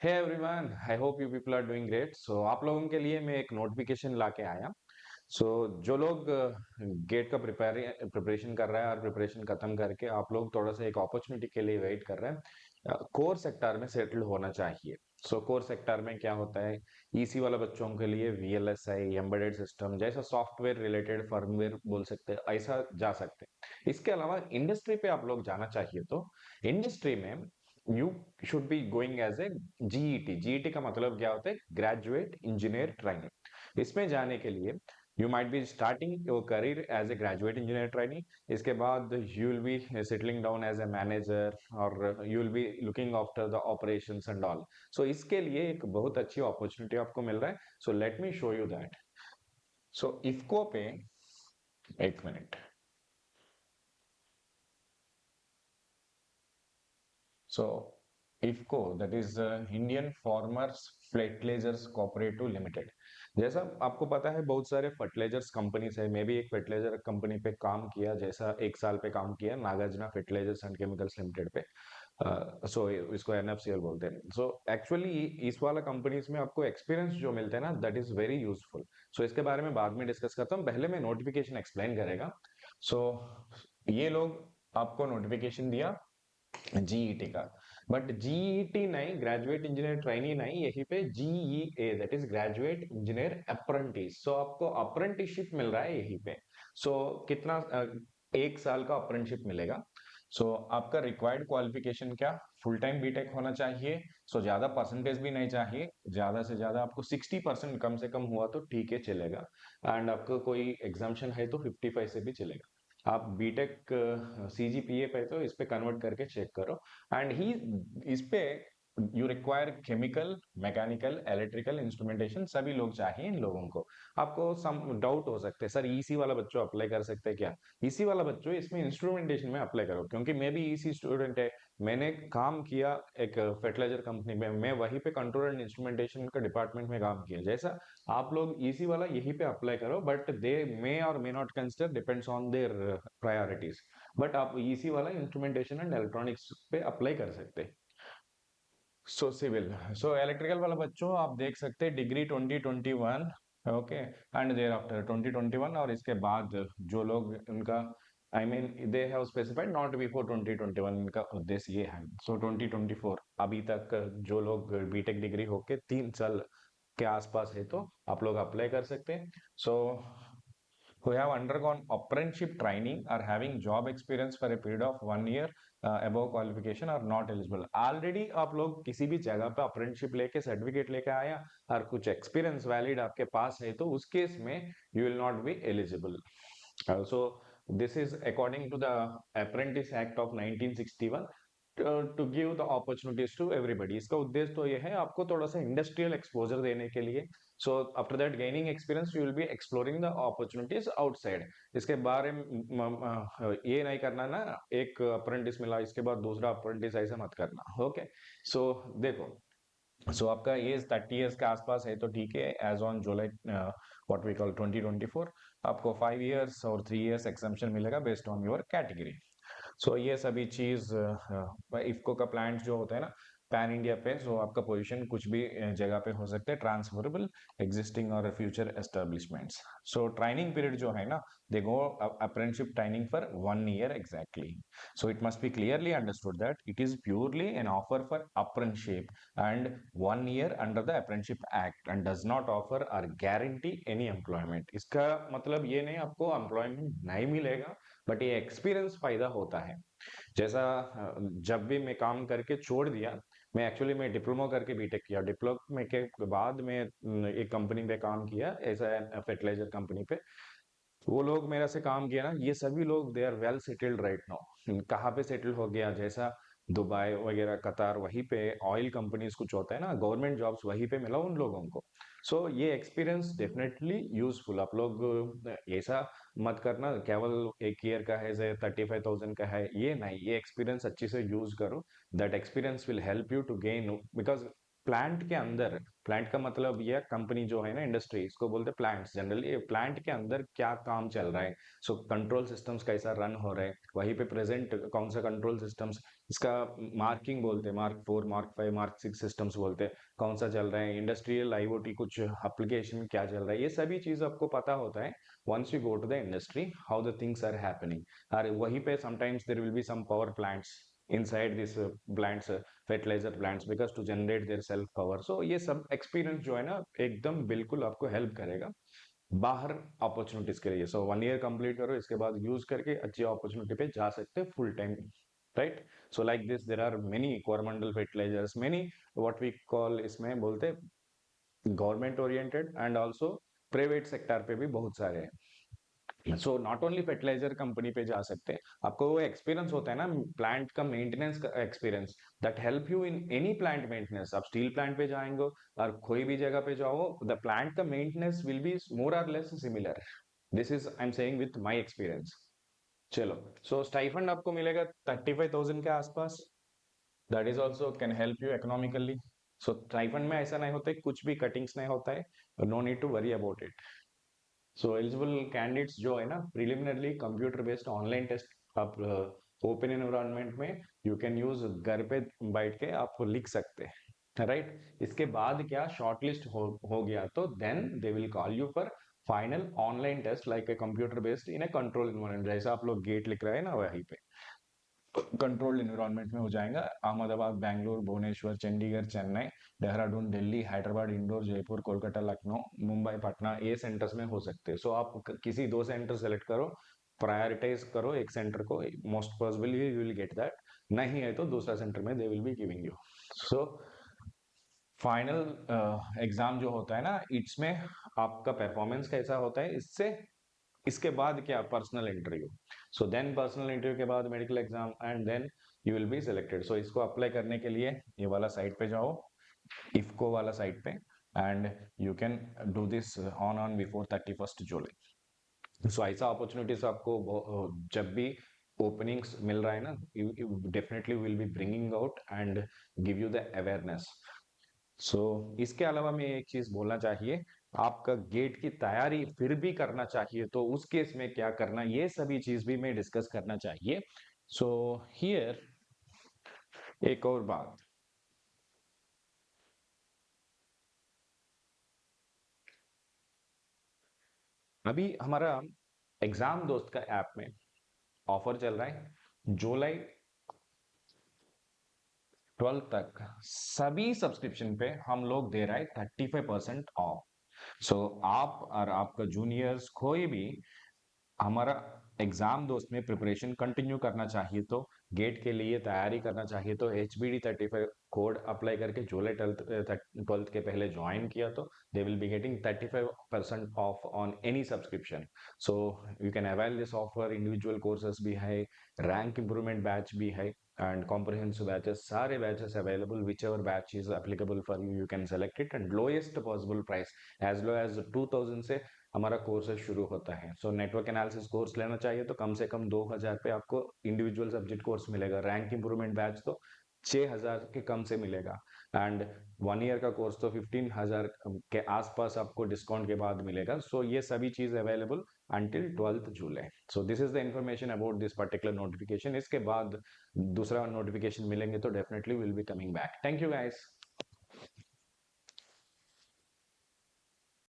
Hey everyone, I hope you people are doing great. So आप लोगों के लिए मैं एक नोटिफिकेशन लाके आया। सो जो लोग गेट का प्रिपरेशन कर रहा है और प्रिपरेशन खत्म करके आप लोग थोड़ा सा एक अपॉर्चुनिटी के लिए वेट कर रहे हैं, कोर सेक्टर में सेटल होना चाहिए। सो कोर सेक्टर में क्या होता है? ईसी वाला बच्चों के लिए वीएलएसआई, एम्बेडेड सिस्टम जैसा सॉफ्टवेयर रिलेटेड फर्मवेयर बोल सकते हैं, ऐसा जा सकते हैं। इसके अलावा इंडस्ट्री पे आप लोग जाना चाहिए तो इंडस्ट्री में you should be going as a GET. GET का मतलब क्या होता है? Graduate engineer training. इसमें जाने के लिए you might be starting your career as a graduate engineer trainee. इसके बाद you will be settling down as a manager और you will be looking after the operations and all. So इसके लिए एक बहुत अच्छी opportunity आपको मिल रहा है। So let me show you that. So IFFCO पे एक minute. So IFFCO that is Indian farmers fertilisers cooperative limited. जैसा आपको पता है बहुत सारे फर्टिलाइजर्स कंपनीज है। मैं भी एक फर्टिलाइजर कंपनी पे काम किया, जैसा 1 साल पे काम किया Nagarjuna fertilisers and chemicals limited पे। सो इसको एनएफसीएल बोलते हैं। सो एक्चुअली इस वाला कंपनीज में आपको एक्सपीरियंस जो मिलता है ना, दैट इज वेरी यूजफुल। सो इसके बारे में बाद में डिस्कस करता हूँ, पहले मैं नोटिफिकेशन एक्सप्लेन करेगा। सो ये लोग आपको नोटिफिकेशन दिया जीईटी का, बट जीईटी नहीं, ग्रेजुएट इंजीनियर ट्रेनी नहीं, यहीं पे GEA that is graduate engineer apprentice. So आपको अप्रेंटिसशिप मिल रहा है यहीं पे। सो कितना 1 साल का अप्रेंटिसशिप मिलेगा। सो आपका रिक्वायर्ड क्वालिफिकेशन क्या? फुल टाइम बीटेक होना चाहिए। सो ज्यादा परसेंटेज भी नहीं चाहिए, ज्यादा से ज्यादा आपको 60% कम से कम हुआ तो ठीक है, चलेगा। एंड आपको कोई एग्जामेशन है तो 55 से भी चलेगा। आप बीटेक सीजीपीए पे तो इस पे कन्वर्ट करके चेक करो। एंड ही इस पे you require chemical, mechanical, electrical, instrumentation सभी लोग चाहिए इन लोगों को। आपको सम डाउट हो सकते हैं, सर ईसी वाला बच्चों अप्लाई कर सकते हैं क्या? ईसी वाला बच्चों इसमें इंस्ट्रूमेंटेशन में अप्लाई करो, क्योंकि मैं भी ईसी स्टूडेंट है। मैंने काम किया एक फर्टिलाइजर कंपनी में, मैं वहीं पे कंट्रोल एंड इंस्ट्रूमेंटेशन का डिपार्टमेंट में काम किया। जैसा आप लोग इसी वाला यहीं पे अप्लाई करो, बट दे मे और may not consider, depends on their priorities. But आप इसी वाला इंस्ट्रूमेंटेशन एंड इलेक्ट्रॉनिक्स पे अप्लाई कर सकते हैं। सो सिविल, सो इलेक्ट्रिकल वाला बच्चों आप देख सकते हैं degree 2021। Okay, and thereafter 2021, और इसके बाद जो लोग उनका I mean they have specified not before 2021, इनका उद्देश्य ये है। सो 2024 अभी तक जो लोग बीटेक डिग्री होके 3 साल के आसपास है तो आप लोग अप्लाई कर सकते हैं। सो who have undergone apprenticeship training or having job experience for a period of 1 year above qualification are not eligible। Already आप लोग किसी भी जगह पे अप्रेंटिसशिप लेके सर्टिफिकेट लेके आया और कुछ एक्सपीरियंस वैलिड आपके पास है तो उस केस में you will not be eligible. So this is according to the Apprentice Act of 1961, to give the opportunities to everybody। इसका उद्देश्य तो ये है आपको थोड़ा सा इंडस्ट्रियल एक्सपोजर देने के लिए। So after that gaining experience you will B exploring the opportunities outside. इसके बारे में ये नहीं करना ना, एक अप्रेंटिस मिला इसके बाद दूसरा अप्रेंटिस, ऐसा मत करना। ओके, सो देखो, सो आपका एज 30 ईयर्स के आसपास है तो ठीक है। As on July what we call 2024, आपको 5 ईयर्स और 3 ईयर्स एक्सम्पशन मिलेगा based on your category. So ये सभी चीज इफको का प्लांट जो होता है ना पैन इंडिया पे, सो आपका पोजीशन कुछ भी जगह पे हो सकता है, ट्रांसफरेबल एग्जिस्टिंग और future establishments. So training period जो है ना, they go apprenticeship training for 1 year exactly। So it must be clearly understood that it is purely an offer for apprenticeship and 1 year under the Apprenticeship Act and does not offer or guarantee any employment। इसका मतलब ये नहीं आपको employment नहीं मिलेगा, but ये experience फायदा होता है। जैसा जब भी मैं काम करके छोड़ दिया, मैं एक्चुअली मैं डिप्लोमा करके बीटेक किया, डिप्लोमा के बाद मैं एक कंपनी पे काम किया, ऐसा फर्टिलाइजर कंपनी पे। वो लोग मेरा से काम किया ना, ये सभी लोग they are well settled right now. कहाँ पे सेटल हो गया? जैसा दुबई वगैरह, कतार, वहीं पे ऑयल कंपनीज कुछ होता है ना, गवर्नमेंट जॉब्स वहीं पे मिला उन लोगों को। सो ये एक्सपीरियंस डेफिनेटली यूजफुल। आप लोग ऐसा मत करना केवल 1 ईयर का है, 35,000 का है, ये नहीं, ये एक्सपीरियंस अच्छे से यूज करो। That experience will help you to gain, because plant के अंदर, प्लांट का मतलब ये कंपनी जो है ना, इंडस्ट्री, इसको बोलते हैं प्लांट्स जनरली। प्लांट के अंदर क्या काम चल रहा है, सो कंट्रोल सिस्टम्स कैसा रन हो रहा है, वहीं पे प्रेजेंट कौन सा कंट्रोल सिस्टम्स, इसका मार्किंग बोलते हैं, मार्क 4 मार्क 5 मार्क 6 सिस्टम्स बोलते हैं, कौन सा चल रहा है, इंडस्ट्रियल आईओटी कुछ एप्लीकेशन क्या चल रहा है, ये सभी चीज आपको पता होता है once you go to the industry, how the things are happening। और वहीं पे sometimes there will be some power plants inside this plants, fertilizer plants, because to generate their self power। so ये सब experience जो है ना, एकदम बिल्कुल आपको help करेगा बाहर अपॉर्चुनिटीज के लिए। सो 1 ईयर कंप्लीट करो, इसके बाद यूज करके अच्छी अपॉर्चुनिटी पे जा सकते हैं full time, right. So like this there are many Coromandel fertilisers, many what we call, इसमें बोलते government oriented and also private sector पे भी बहुत सारे हैं। So not only fertiliser company पे जा सकते हैं, आपको वो एक्सपीरियंस होता है ना प्लांट का मेंटेनेंस का experience, that help you in any plant maintenance. आप स्टील प्लांट पे जाएंगे और कोई भी जगह पे जाओ, द प्लांट का मेंटेनेंस विल बी मोर और less similar. This is I am saying with my experience. चलो, सो स्टाइफंड आपको मिलेगा 35,000 के आसपास, that is also can help you economically. So stipend में ऐसा नहीं होता है, कुछ भी कटिंग्स नहीं होता है, no need to worry about it. So eligible candidates जो है ना, preliminarily computer based online test आप ओपन एनवायरनमेंट में यू कैन यूज, घर पे बैठ के आप लिख सकते हैं, राइट। इसके बाद क्या शॉर्टलिस्ट हो गया तो then they will call you for final online test like a computer based in a control environment, जैसा आप लोग गेट लिख रहे हैं ना वहीं पे कंट्रोल्ड एनवायरनमेंट में हो जाएगा। अहमदाबाद, बैंगलोर, भुवनेश्वर, चंडीगढ़, चेन्नई, देहरादून, दिल्ली, हैदराबाद, इंदौर, जयपुर, कोलकाता, लखनऊ, मुंबई, पटना, ये सेंटर्स में हो सकते हैं। सो आप किसी दो सेंटर सेलेक्ट करो, प्रायोरिटाइज करो एक सेंटर को, most possibly you will get that, नहीं है तो दूसरा सेंटर में दे will be giving you. So final exam जो होता है ना, इसमें आपका परफॉर्मेंस कैसा होता है, इससे इसके बाद क्या personal interview. So then personal interview के बाद medical exam and then you will be selected. So इसको अप्लाई करने के लिए ये वाला साइट पे जाओ, इफको वाला साइट पे, and you can do this on before 31 जुलाई। सो ऐसा अपॉर्चुनिटीज आपको जब भी ओपनिंग्स मिल रहा है ना, definitely will be bringing out and give you the awareness. So इसके अलावा मैं एक चीज बोलना चाहिए, आपका गेट की तैयारी फिर भी करना चाहिए, तो उस केस में क्या करना, ये सभी चीज भी मैं डिस्कस करना चाहिए। सो हियर एक और बात, अभी हमारा एग्जाम दोस्त का ऐप में ऑफर चल रहा है, जुलाई 12 तक सभी सब्सक्रिप्शन पे हम लोग दे रहा है 35% ऑफ। सो आप और आपका जूनियर्स कोई भी हमारा एग्जाम दोस्त में प्रिपरेशन कंटिन्यू करना चाहिए, तो गेट के लिए तैयारी करना चाहिए, तो HBD35 कोड अप्लाई करके जुलाई 12th के पहले ज्वाइन किया तो they will be getting 35% off on any subscription. So you can avail this offer, individual courses भी है, रैंक इंप्रूवमेंट बैच भी है, एंड कॉम्प्रिहेंसिव बैचेस, सारे batches available, whichever batch is applicable for you, you can select it, and lowest possible price as low as 2000 से हमारा courses शुरू होता है। सो नेटवर्क एनालिसिस कोर्स लेना चाहिए तो कम से कम 2000 पे आपको इंडिविजुअल सब्जेक्ट कोर्स मिलेगा, रैंक इंप्रूवमेंट बैच तो 6000 के कम से मिलेगा, एंड 1 ईयर का कोर्स तो 15,000 के आसपास आपको डिस्काउंट के बाद मिलेगा। सो ये सभी चीज available until 12 July. So this is the information about this particular notification. इसके बाद दूसरा नोटिफिकेशन मिलेंगे तो definitely will be coming back. Thank you guys.